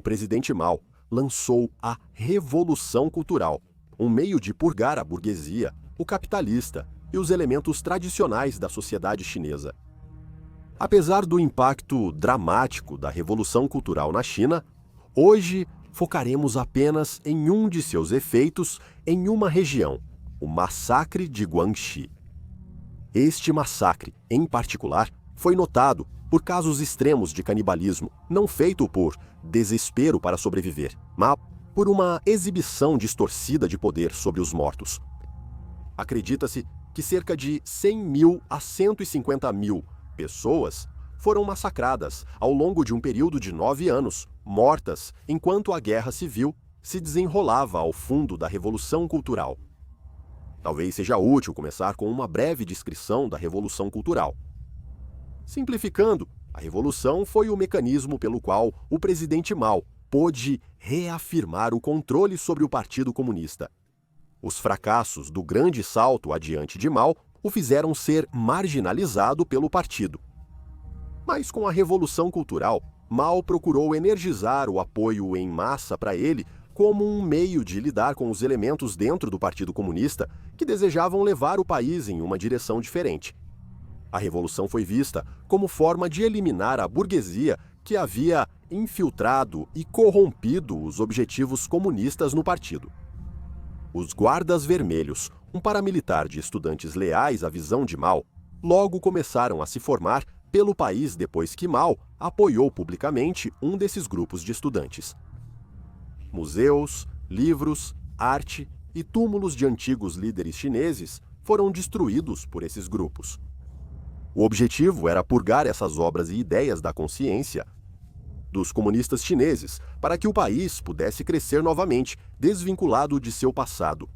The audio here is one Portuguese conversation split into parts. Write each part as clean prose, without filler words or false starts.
o presidente Mao lançou a Revolução Cultural, um meio de purgar a burguesia, o capitalista e os elementos tradicionais da sociedade chinesa. Apesar do impacto dramático da Revolução Cultural na China, hoje focaremos apenas em um de seus efeitos em uma região, o Massacre de Guangxi. Este massacre, em particular, foi notado por casos extremos de canibalismo, não feito por desespero para sobreviver, mas por uma exibição distorcida de poder sobre os mortos. Acredita-se que cerca de 100 mil a 150 mil pessoas foram massacradas ao longo de um período de 9 anos, mortas enquanto a guerra civil se desenrolava ao fundo da Revolução Cultural. Talvez seja útil começar com uma breve descrição da Revolução Cultural. Simplificando, a Revolução foi o mecanismo pelo qual o presidente Mao pôde reafirmar o controle sobre o Partido Comunista. Os fracassos do grande salto adiante de Mao o fizeram ser marginalizado pelo partido. Mas com a Revolução Cultural, Mao procurou energizar o apoio em massa para ele como um meio de lidar com os elementos dentro do Partido Comunista que desejavam levar o país em uma direção diferente. A Revolução foi vista como forma de eliminar a burguesia que havia infiltrado e corrompido os objetivos comunistas no partido. Os Guardas Vermelhos, um paramilitar de estudantes leais à visão de Mao, logo começaram a se formar pelo país depois que Mao apoiou publicamente um desses grupos de estudantes. Museus, livros, arte e túmulos de antigos líderes chineses foram destruídos por esses grupos. O objetivo era purgar essas obras e ideias da consciência dos comunistas chineses para que o país pudesse crescer novamente, desvinculado de seu passado.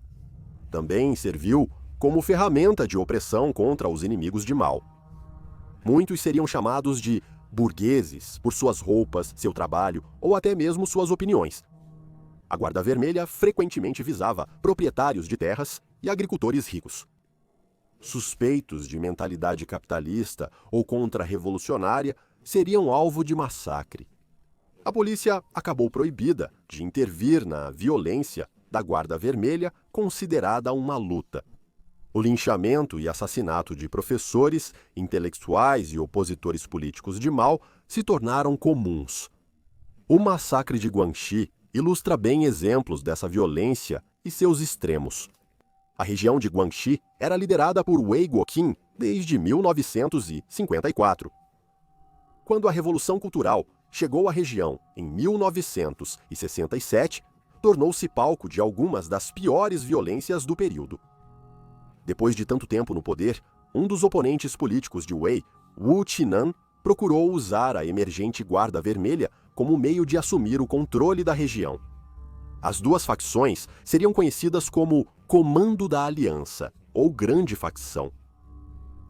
Também serviu como ferramenta de opressão contra os inimigos de Mao. Muitos seriam chamados de burgueses por suas roupas, seu trabalho ou até mesmo suas opiniões. A Guarda Vermelha frequentemente visava proprietários de terras e agricultores ricos. Suspeitos de mentalidade capitalista ou contra-revolucionária seriam alvo de massacre. A polícia acabou proibida de intervir na violência da Guarda Vermelha, considerada uma luta. O linchamento e assassinato de professores, intelectuais e opositores políticos de Mao se tornaram comuns. O massacre de Guangxi ilustra bem exemplos dessa violência e seus extremos. A região de Guangxi era liderada por Wei Guoqin desde 1954. Quando a Revolução Cultural chegou à região em 1967, tornou-se palco de algumas das piores violências do período. Depois de tanto tempo no poder, um dos oponentes políticos de Wei, Wu Qinan, procurou usar a emergente Guarda Vermelha como meio de assumir o controle da região. As duas facções seriam conhecidas como Comando da Aliança, ou Grande Facção.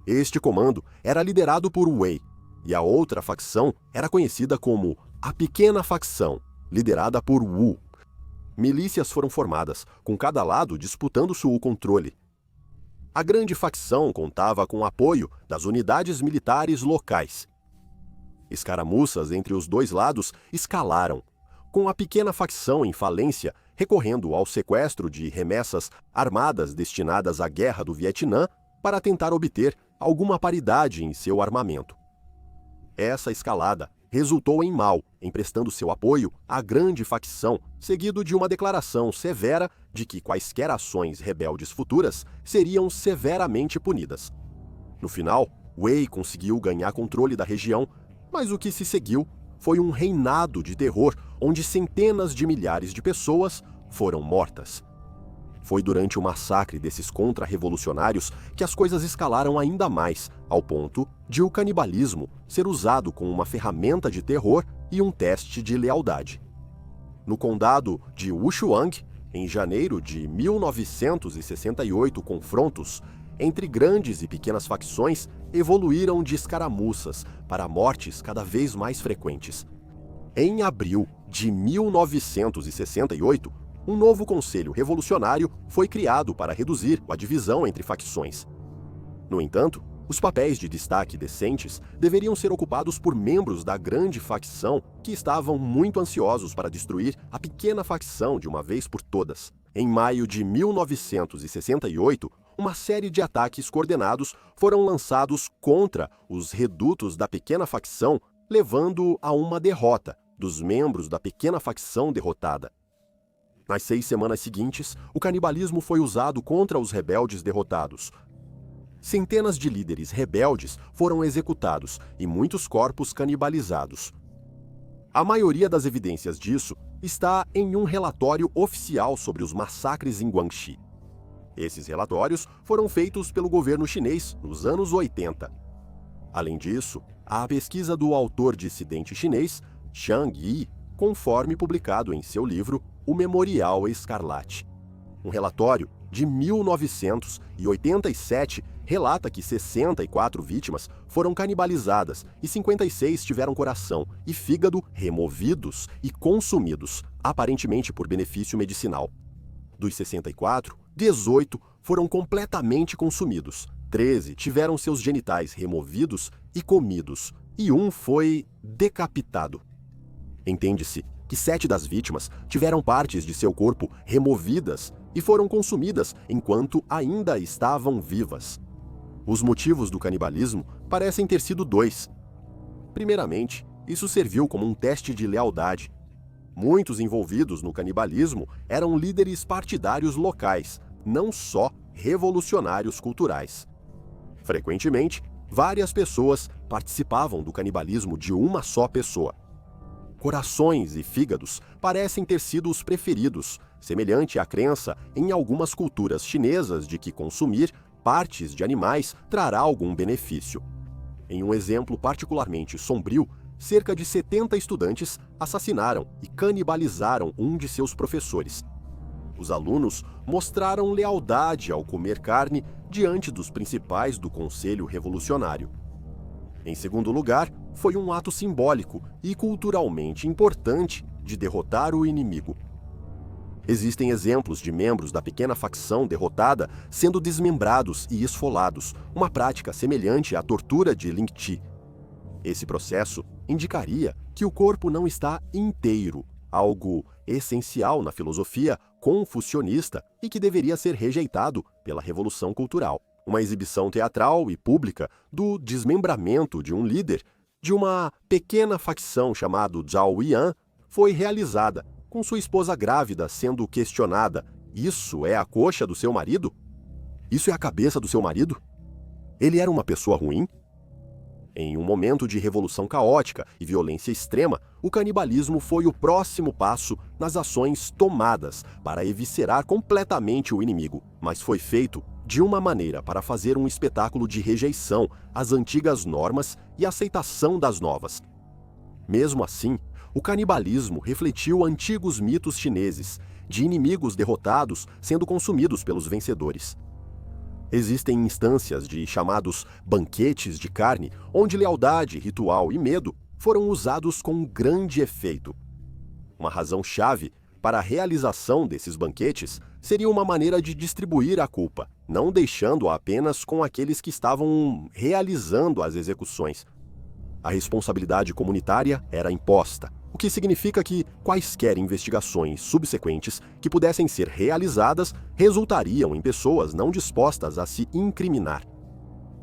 Este comando era liderado por Wei, e a outra facção era conhecida como a Pequena Facção, liderada por Wu. Milícias foram formadas, com cada lado disputando o controle. A Grande Facção contava com o apoio das unidades militares locais. Escaramuças entre os dois lados escalaram, com a Pequena Facção em falência recorrendo ao sequestro de remessas armadas destinadas à Guerra do Vietnã para tentar obter alguma paridade em seu armamento. Essa escalada resultou em Mao emprestando seu apoio à Grande Facção, seguido de uma declaração severa de que quaisquer ações rebeldes futuras seriam severamente punidas. No final, Wei conseguiu ganhar controle da região, mas o que se seguiu foi um reinado de terror onde centenas de milhares de pessoas foram mortas. Foi durante o massacre desses contra-revolucionários que as coisas escalaram ainda mais, ao ponto de o canibalismo ser usado como uma ferramenta de terror e um teste de lealdade. No condado de Wushuang, em janeiro de 1968, confrontos entre grandes e pequenas facções evoluíram de escaramuças para mortes cada vez mais frequentes. Em abril de 1968, um novo conselho revolucionário foi criado para reduzir a divisão entre facções. No entanto, Os papéis de destaque decentes deveriam ser ocupados por membros da grande facção que estavam muito ansiosos para destruir a pequena facção de uma vez por todas. Em maio de 1968, uma série de ataques coordenados foram lançados contra os redutos da pequena facção, levando a uma derrota dos membros da pequena facção derrotada. Nas 6 semanas seguintes, o canibalismo foi usado contra os rebeldes derrotados. Centenas de líderes rebeldes foram executados e muitos corpos canibalizados. A maioria das evidências disso está em um relatório oficial sobre os massacres em Guangxi. Esses relatórios foram feitos pelo governo chinês nos anos 80. Além disso, há a pesquisa do autor dissidente chinês, Zhang Yi, conforme publicado em seu livro O Memorial Escarlate. Um relatório de 1987 relata que 64 vítimas foram canibalizadas e 56 tiveram coração e fígado removidos e consumidos, aparentemente por benefício medicinal. Dos 64, 18 foram completamente consumidos, 13 tiveram seus genitais removidos e comidos, e um foi decapitado. Entende-se que 7 das vítimas tiveram partes de seu corpo removidas e foram consumidas enquanto ainda estavam vivas. Os motivos do canibalismo parecem ter sido 2. Primeiramente, isso serviu como um teste de lealdade. Muitos envolvidos no canibalismo eram líderes partidários locais, não só revolucionários culturais. Frequentemente, várias pessoas participavam do canibalismo de uma só pessoa. Corações e fígados parecem ter sido os preferidos, semelhante à crença em algumas culturas chinesas de que consumir partes de animais trará algum benefício. Em um exemplo particularmente sombrio, cerca de 70 estudantes assassinaram e canibalizaram um de seus professores. Os alunos mostraram lealdade ao comer carne diante dos principais do Conselho Revolucionário. Em segundo lugar, foi um ato simbólico e culturalmente importante de derrotar o inimigo. Existem exemplos de membros da pequena facção derrotada sendo desmembrados e esfolados, uma prática semelhante à tortura de Ling Chi. Esse processo indicaria que o corpo não está inteiro, algo essencial na filosofia confucionista e que deveria ser rejeitado pela Revolução Cultural. Uma exibição teatral e pública do desmembramento de um líder de uma pequena facção chamado Zhao Yan foi realizada, com sua esposa grávida sendo questionada: isso é a coxa do seu marido? Isso é a cabeça do seu marido? Ele era uma pessoa ruim? Em um momento de revolução caótica e violência extrema, o canibalismo foi o próximo passo nas ações tomadas para eviscerar completamente o inimigo, mas foi feito de uma maneira para fazer um espetáculo de rejeição às antigas normas e aceitação das novas. Mesmo assim, o canibalismo refletiu antigos mitos chineses, de inimigos derrotados sendo consumidos pelos vencedores. Existem instâncias de chamados banquetes de carne, onde lealdade, ritual e medo foram usados com grande efeito. Uma razão-chave para a realização desses banquetes seria uma maneira de distribuir a culpa, não deixando-a apenas com aqueles que estavam realizando as execuções. A responsabilidade comunitária era imposta, o que significa que quaisquer investigações subsequentes que pudessem ser realizadas resultariam em pessoas não dispostas a se incriminar.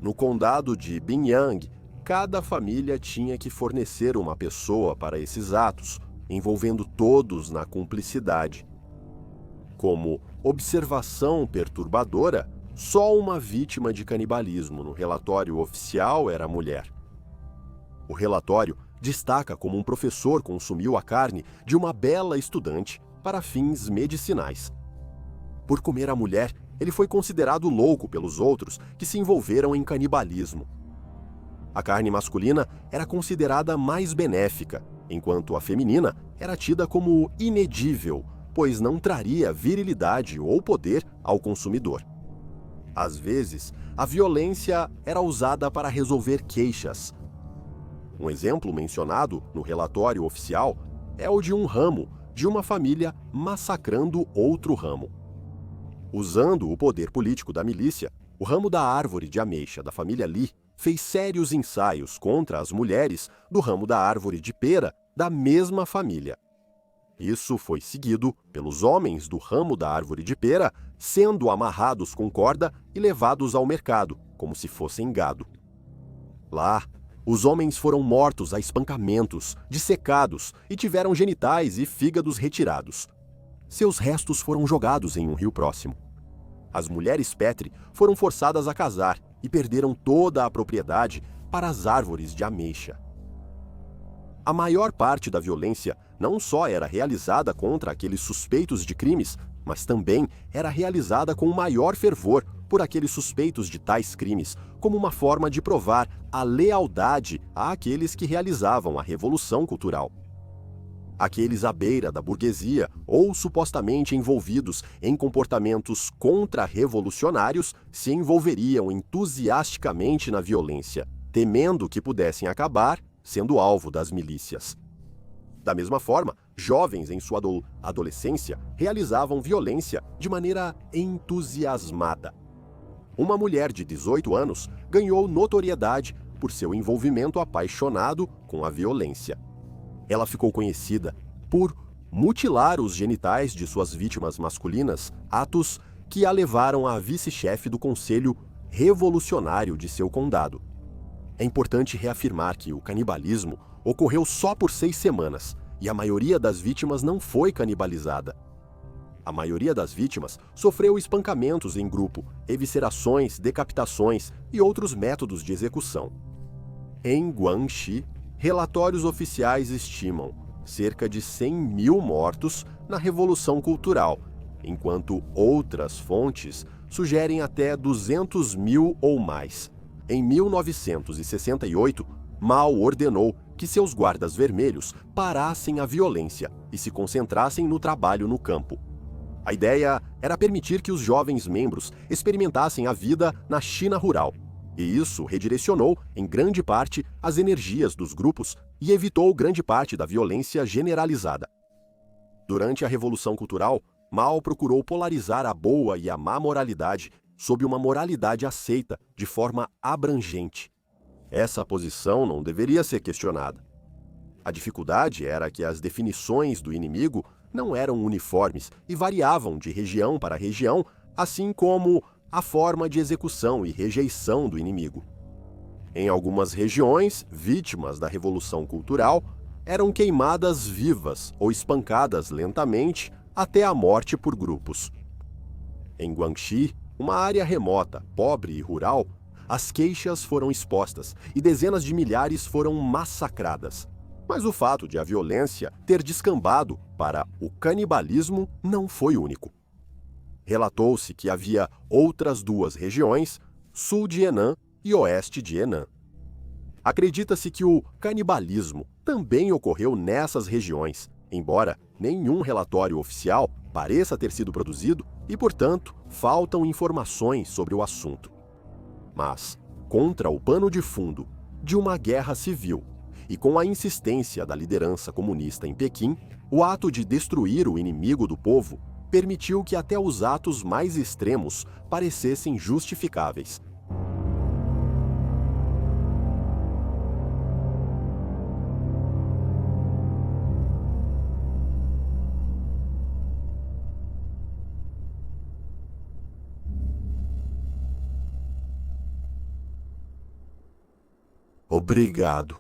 No condado de Binyang, cada família tinha que fornecer uma pessoa para esses atos, envolvendo todos na cumplicidade. Como observação perturbadora, só uma vítima de canibalismo no relatório oficial era mulher. O relatório destaca como um professor consumiu a carne de uma bela estudante para fins medicinais. Por comer a mulher, ele foi considerado louco pelos outros que se envolveram em canibalismo. A carne masculina era considerada mais benéfica, enquanto a feminina era tida como inedível, pois não traria virilidade ou poder ao consumidor. Às vezes, a violência era usada para resolver queixas. Um exemplo mencionado no relatório oficial é o de um ramo de uma família massacrando outro ramo. Usando o poder político da milícia, o ramo da árvore de ameixa da família Li fez sérios ensaios contra as mulheres do ramo da árvore de pera da mesma família. Isso foi seguido pelos homens do ramo da árvore de pera sendo amarrados com corda e levados ao mercado, como se fossem gado. Lá, os homens foram mortos a espancamentos, dissecados e tiveram genitais e fígados retirados. Seus restos foram jogados em um rio próximo. As mulheres Petri foram forçadas a casar e perderam toda a propriedade para as árvores de ameixa. A maior parte da violência não só era realizada contra aqueles suspeitos de crimes, mas também era realizada com maior fervor por aqueles suspeitos de tais crimes, como uma forma de provar a lealdade àqueles que realizavam a revolução cultural. Aqueles à beira da burguesia ou supostamente envolvidos em comportamentos contra-revolucionários se envolveriam entusiasticamente na violência, temendo que pudessem acabar sendo alvo das milícias. Da mesma forma, jovens em sua adolescência realizavam violência de maneira entusiasmada. Uma mulher de 18 anos ganhou notoriedade por seu envolvimento apaixonado com a violência. Ela ficou conhecida por mutilar os genitais de suas vítimas masculinas, atos que a levaram a vice-chefe do Conselho Revolucionário de seu condado. É importante reafirmar que o canibalismo ocorreu só por 6 semanas e a maioria das vítimas não foi canibalizada. A maioria das vítimas sofreu espancamentos em grupo, eviscerações, decapitações e outros métodos de execução. Em Guangxi, relatórios oficiais estimam cerca de 100.000 mortos na Revolução Cultural, enquanto outras fontes sugerem até 200.000 ou mais. Em 1968, Mao ordenou que seus guardas vermelhos parassem a violência e se concentrassem no trabalho no campo. A ideia era permitir que os jovens membros experimentassem a vida na China rural, e isso redirecionou, em grande parte, as energias dos grupos e evitou grande parte da violência generalizada. Durante a Revolução Cultural, Mao procurou polarizar a boa e a má moralidade sob uma moralidade aceita de forma abrangente. Essa posição não deveria ser questionada. A dificuldade era que as definições do inimigo não eram uniformes e variavam de região para região, assim como a forma de execução e rejeição do inimigo. Em algumas regiões, vítimas da Revolução Cultural eram queimadas vivas ou espancadas lentamente até a morte por grupos. Em Guangxi, uma área remota, pobre e rural, as queixas foram expostas e dezenas de milhares foram massacradas. Mas o fato de a violência ter descambado para o canibalismo não foi único. Relatou-se que havia outras 2 regiões, sul de Henan e oeste de Henan. Acredita-se que o canibalismo também ocorreu nessas regiões, embora nenhum relatório oficial pareça ter sido produzido e, portanto, faltam informações sobre o assunto. Mas, contra o pano de fundo de uma guerra civil e com a insistência da liderança comunista em Pequim, o ato de destruir o inimigo do povo permitiu que até os atos mais extremos parecessem justificáveis. Obrigado